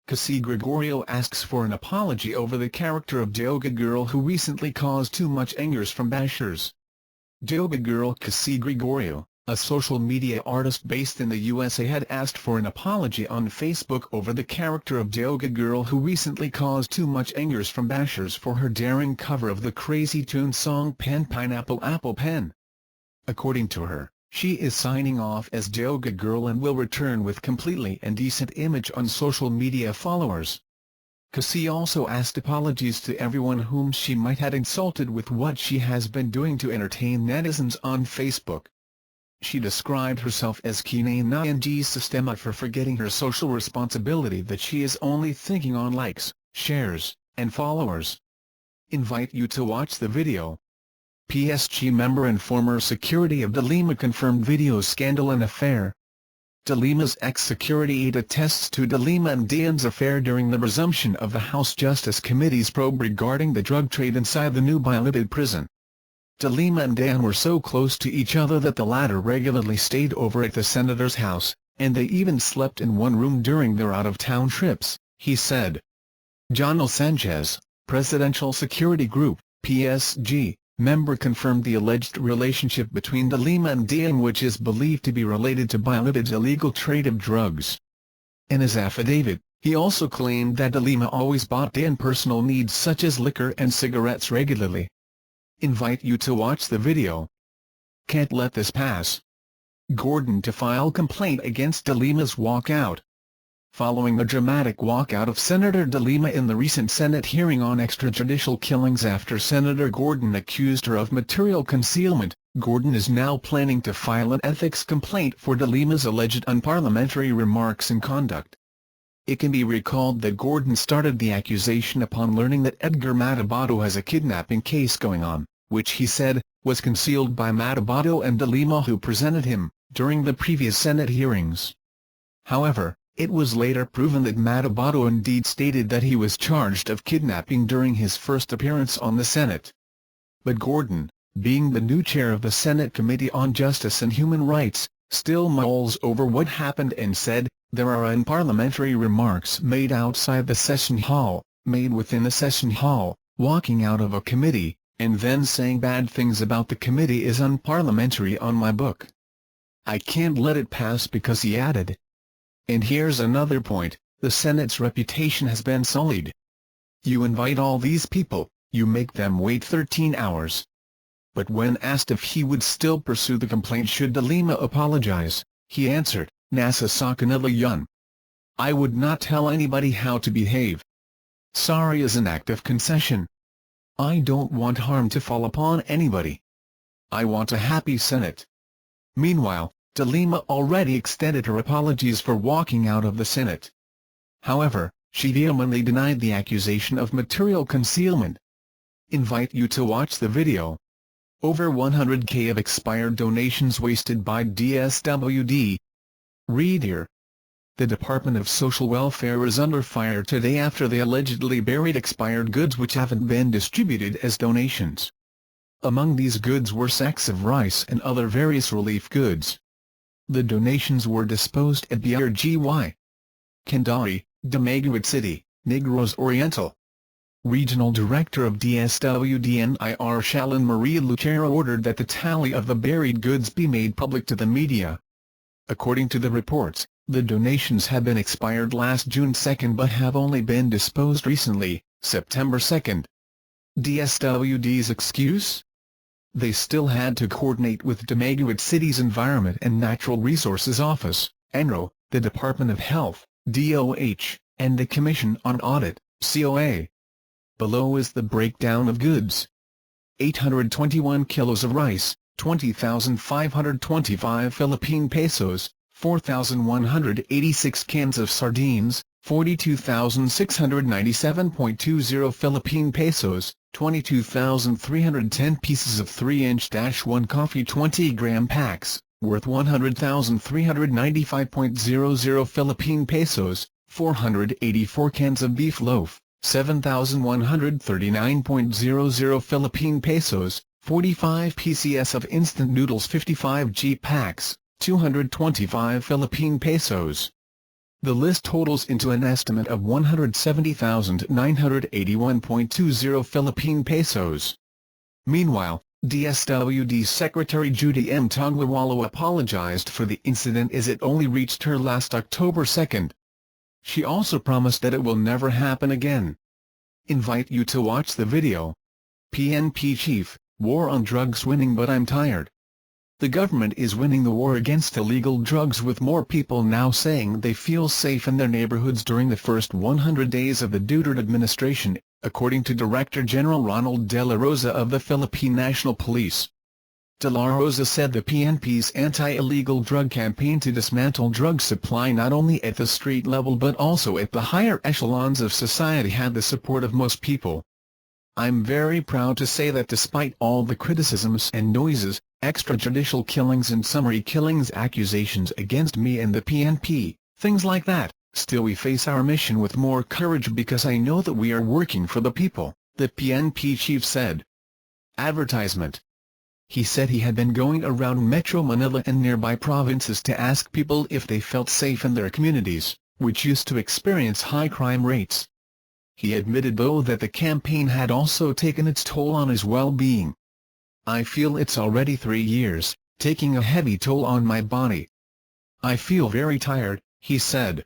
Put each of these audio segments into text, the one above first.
Kaysee Gregorio asks for an apology over the character of Dyoga girl who recently caused too much anger from bashers. Dyoga girl Kaysee Gregorio, a social media artist based in the USA, had asked for an apology on Facebook over the character of Dyoga girl who recently caused too much anger from bashers for her daring cover of the crazy tune song Pen Pineapple Apple Pen. According to her, she is signing off as Dyoga girl and will return with completely and decent image on social media followers. Kaysee also asked apologies to everyone whom she might have insulted with what she has been doing to entertain netizens on Facebook. She described herself as Kinain Ng Sistema for forgetting her social responsibility, that she is only thinking on likes, shares, and followers. Invite you to watch the video. PSG member and former security of Lima confirmed video scandal and affair. Lima's ex-security aide attests to Lima and Dian's affair during the resumption of the House Justice Committee's probe regarding the drug trade inside the new Bilibid prison. Lima and Dian were so close to each other that the latter regularly stayed over at the senator's house, and they even slept in one room during their out-of-town trips, he said. Jonel Sanchez, Presidential Security Group, PSG, member confirmed the alleged relationship between Lima and Dian, which is believed to be related to Bilibid's illegal trade of drugs. In his affidavit, he also claimed that Lima always bought Dian personal needs such as liquor and cigarettes regularly. Invite you to watch the video. Can't let this pass. Gordon to file complaint against Lima's walkout. Following the dramatic walkout of Senator Lima in the recent Senate hearing on extrajudicial killings after Senator Gordon accused her of material concealment, Gordon is now planning to file an ethics complaint for Lima's alleged unparliamentary remarks and conduct. It can be recalled that Gordon started the accusation upon learning that Edgar Matabato has a kidnapping case going on, which he said was concealed by Matabato and Lima, who presented him during the previous Senate hearings. However, it was later proven that Matabato indeed stated that he was charged of kidnapping during his first appearance on the Senate. But Gordon, being the new chair of the Senate Committee on Justice and Human Rights, still mulls over what happened and said, "There are unparliamentary remarks made outside the session hall, made within the session hall, walking out of a committee, and then saying bad things about the committee is unparliamentary on my book. I can't let it pass," because he added. And here's another point, the Senate's reputation has been sullied. You invite all these people, you make them wait 13 hours. But when asked if he would still pursue the complaint should Lima apologize, he answered, "Nasa sa kanila yun. I would not tell anybody how to behave. Sorry is an act of concession. I don't want harm to fall upon anybody. I want a happy Senate." Meanwhile, Lima already extended her apologies for walking out of the Senate. However, she vehemently denied the accusation of material concealment. Invite you to watch the video. Over 100K of expired donations wasted by DSWD. Read here. The Department of Social Welfare is under fire today after they allegedly buried expired goods which haven't been distributed as donations. Among these goods were sacks of rice and other various relief goods. The donations were disposed at Brgy. Candari, Dumaguete City, Negros Oriental. Regional Director of DSWD NIR Shalin Maria Lucero ordered that the tally of the buried goods be made public to the media. According to the reports, the donations had been expired last June 2 but have only been disposed recently, September 2. DSWD's excuse? They still had to coordinate with Dumaguete City's Environment and Natural Resources Office, ENRO, the Department of Health, DOH, and the Commission on Audit, COA. Below is the breakdown of goods. 821 kilos of rice, 20,525 Philippine pesos, 4,186 cans of sardines, 42,697.20 Philippine pesos, 22,310 pieces of 3-inch-1 coffee 20-gram packs, worth 100,395.00 Philippine pesos, 484 cans of beef loaf, 7,139.00 Philippine pesos, 45 PCS of instant noodles 55 G packs, 225 Philippine pesos. The list totals into an estimate of 170,981.20 Philippine pesos. Meanwhile, DSWD Secretary Judy M. Tongluwalo apologized for the incident as it only reached her last October 2. She also promised that it will never happen again. Invite you to watch the video. PNP Chief: War on drugs winning, but I'm tired. The government is winning the war against illegal drugs, with more people now saying they feel safe in their neighborhoods during the first 100 days of the Duterte administration, according to Director General Ronald De La Rosa of the Philippine National Police. De La Rosa said the PNP's anti-illegal drug campaign to dismantle drug supply not only at the street level but also at the higher echelons of society had the support of most people. I'm very proud to say that despite all the criticisms and noises, extrajudicial killings and summary killings, accusations against me and the PNP, things like that, still we face our mission with more courage because I know that we are working for the people, the PNP chief said. Advertisement. He said he had been going around Metro Manila and nearby provinces to ask people if they felt safe in their communities, which used to experience high crime rates. He admitted though that the campaign had also taken its toll on his well-being. I feel it's already 3 years, taking a heavy toll on my body. I feel very tired, he said.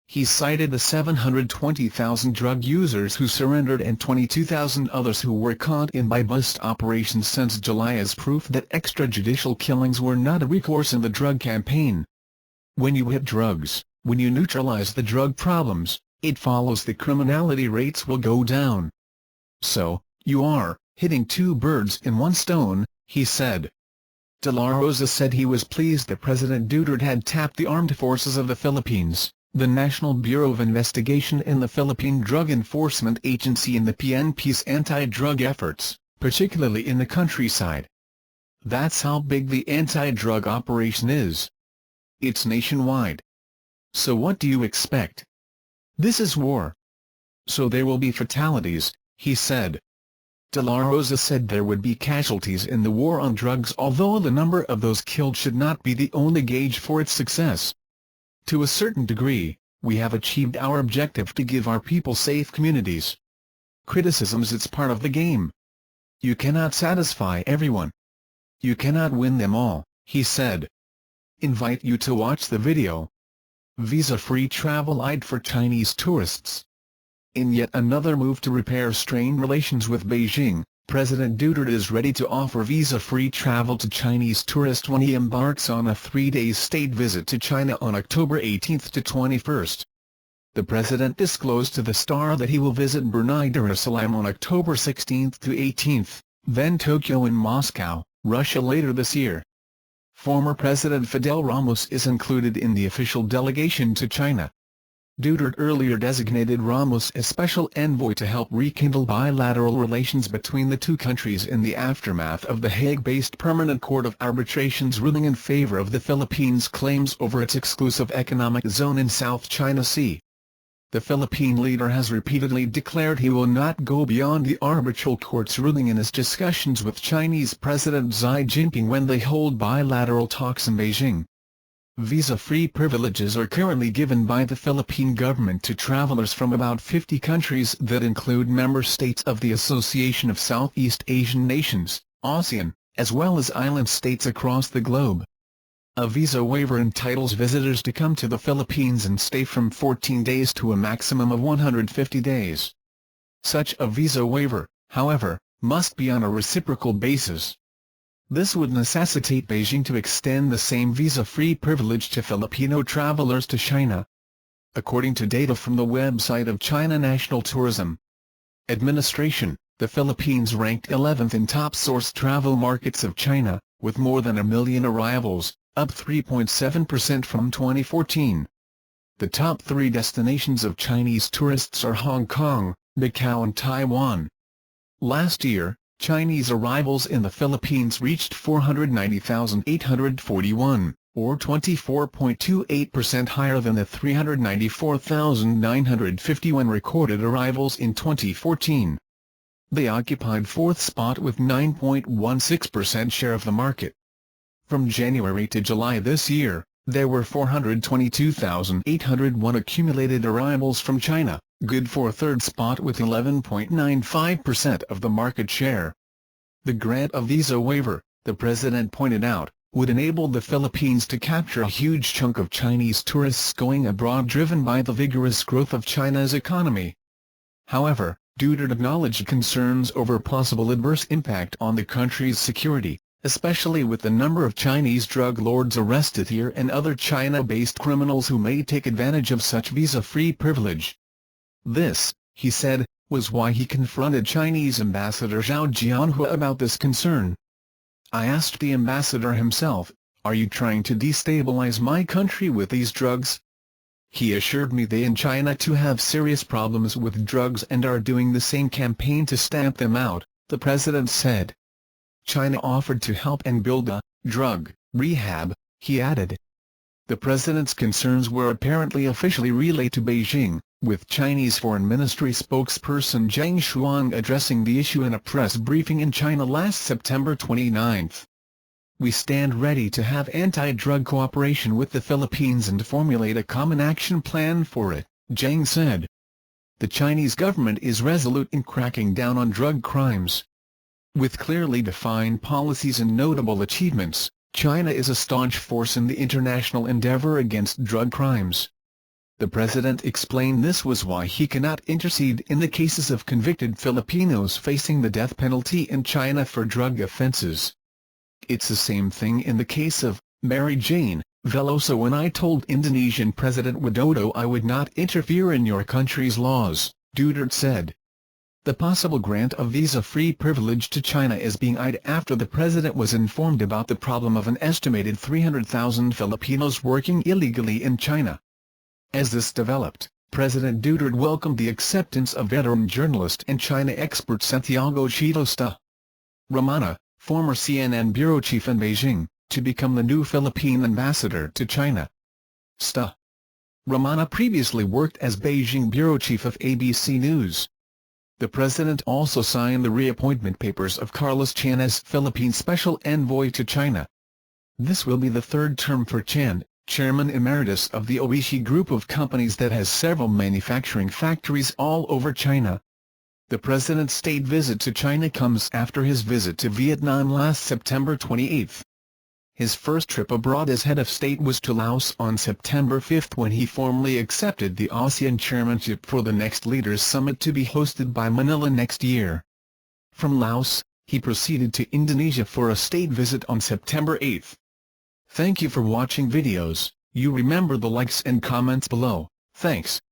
He cited the 720,000 drug users who surrendered and 22,000 others who were caught in by-bust operations since July as proof that extrajudicial killings were not a recourse in the drug campaign. When you hit drugs, when you neutralize the drug problems, it follows the criminality rates will go down. So, you are hitting two birds in one stone, he said. De La Rosa said he was pleased that President Duterte had tapped the Armed Forces of the Philippines, the National Bureau of Investigation and the Philippine Drug Enforcement Agency in the PNP's anti-drug efforts, particularly in the countryside. That's how big the anti-drug operation is. It's nationwide. So what do you expect? This is war. So there will be fatalities, he said. De La Rosa said there would be casualties in the war on drugs, although the number of those killed should not be the only gauge for its success. To a certain degree, we have achieved our objective to give our people safe communities. Criticisms, it's part of the game. You cannot satisfy everyone. You cannot win them all, he said. Invite you to watch the video. Visa-free travel eyed for Chinese tourists. In yet another move to repair strained relations with Beijing, President Duterte is ready to offer visa-free travel to Chinese tourists when he embarks on a 3-day state visit to China on October 18 to 21. The president disclosed to the Star that he will visit Brunei Darussalam on October 16 to 18, then Tokyo and Moscow, Russia later this year. Former President Fidel Ramos is included in the official delegation to China. Duterte earlier designated Ramos as special envoy to help rekindle bilateral relations between the two countries in the aftermath of the Hague-based Permanent Court of Arbitration's ruling in favor of the Philippines' claims over its exclusive economic zone in South China Sea. The Philippine leader has repeatedly declared he will not go beyond the arbitral court's ruling in his discussions with Chinese President Xi Jinping when they hold bilateral talks in Beijing. Visa-free privileges are currently given by the Philippine government to travelers from about 50 countries that include member states of the Association of Southeast Asian Nations, ASEAN, as well as island states across the globe. A visa waiver entitles visitors to come to the Philippines and stay from 14 days to a maximum of 150 days. Such a visa waiver, however, must be on a reciprocal basis. This would necessitate Beijing to extend the same visa-free privilege to Filipino travelers to China. According to data from the website of China National Tourism Administration, the Philippines ranked 11th in top source travel markets of China, with more than 1 million arrivals, up 3.7% from 2014. The top 3 destinations of Chinese tourists are Hong Kong, Macau and Taiwan. Last year, Chinese arrivals in the Philippines reached 490,841, or 24.28% higher than the 394,951 recorded arrivals in 2014. They occupied 4th spot with 9.16% share of the market. From January to July this year, There were 422,801 accumulated arrivals from China, good for a third spot with 11.95% of the market share. The grant of visa waiver, the president pointed out, would enable the Philippines to capture a huge chunk of Chinese tourists going abroad driven by the vigorous growth of China's economy. However, Duterte acknowledged concerns over possible adverse impact on the country's security, especially with the number of Chinese drug lords arrested here and other China-based criminals who may take advantage of such visa-free privilege. This, he said, was why he confronted Chinese Ambassador Zhao Jianhua about this concern. I asked the ambassador himself, "Are you trying to destabilize my country with these drugs?" He assured me they in China too have serious problems with drugs and are doing the same campaign to stamp them out, the president said. China offered to help and build a drug rehab, he added. The president's concerns were apparently officially relayed to Beijing, with Chinese Foreign Ministry spokesperson Zhang Shuang addressing the issue in a press briefing in China last September 29. We stand ready to have anti-drug cooperation with the Philippines and formulate a common action plan for it, Zhang said. The Chinese government is resolute in cracking down on drug crimes. With clearly defined policies and notable achievements, China is a staunch force in the international endeavor against drug crimes. The president explained this was why he cannot intercede in the cases of convicted Filipinos facing the death penalty in China for drug offenses. It's the same thing in the case of Mary Jane Veloso when I told Indonesian President Widodo I would not interfere in your country's laws, Duterte said. The possible grant of visa-free privilege to China is being eyed after the president was informed about the problem of an estimated 300,000 Filipinos working illegally in China. As this developed, President Duterte welcomed the acceptance of veteran journalist and China expert Santiago Chito Sta. Romana, former CNN bureau chief in Beijing, to become the new Philippine ambassador to China. Sta. Romana previously worked as Beijing bureau chief of ABC News. The president also signed the reappointment papers of Carlos Chan as Philippine Special Envoy to China. This will be the third term for Chan, chairman emeritus of the Oishi group of companies that has several manufacturing factories all over China. The president's state visit to China comes after his visit to Vietnam last September 28. His first trip abroad as head of state was to Laos on September 5 when he formally accepted the ASEAN chairmanship for the next Leaders Summit to be hosted by Manila next year. From Laos, he proceeded to Indonesia for a state visit on September 8. Thank you for watching videos. You remember the likes and comments below. Thanks.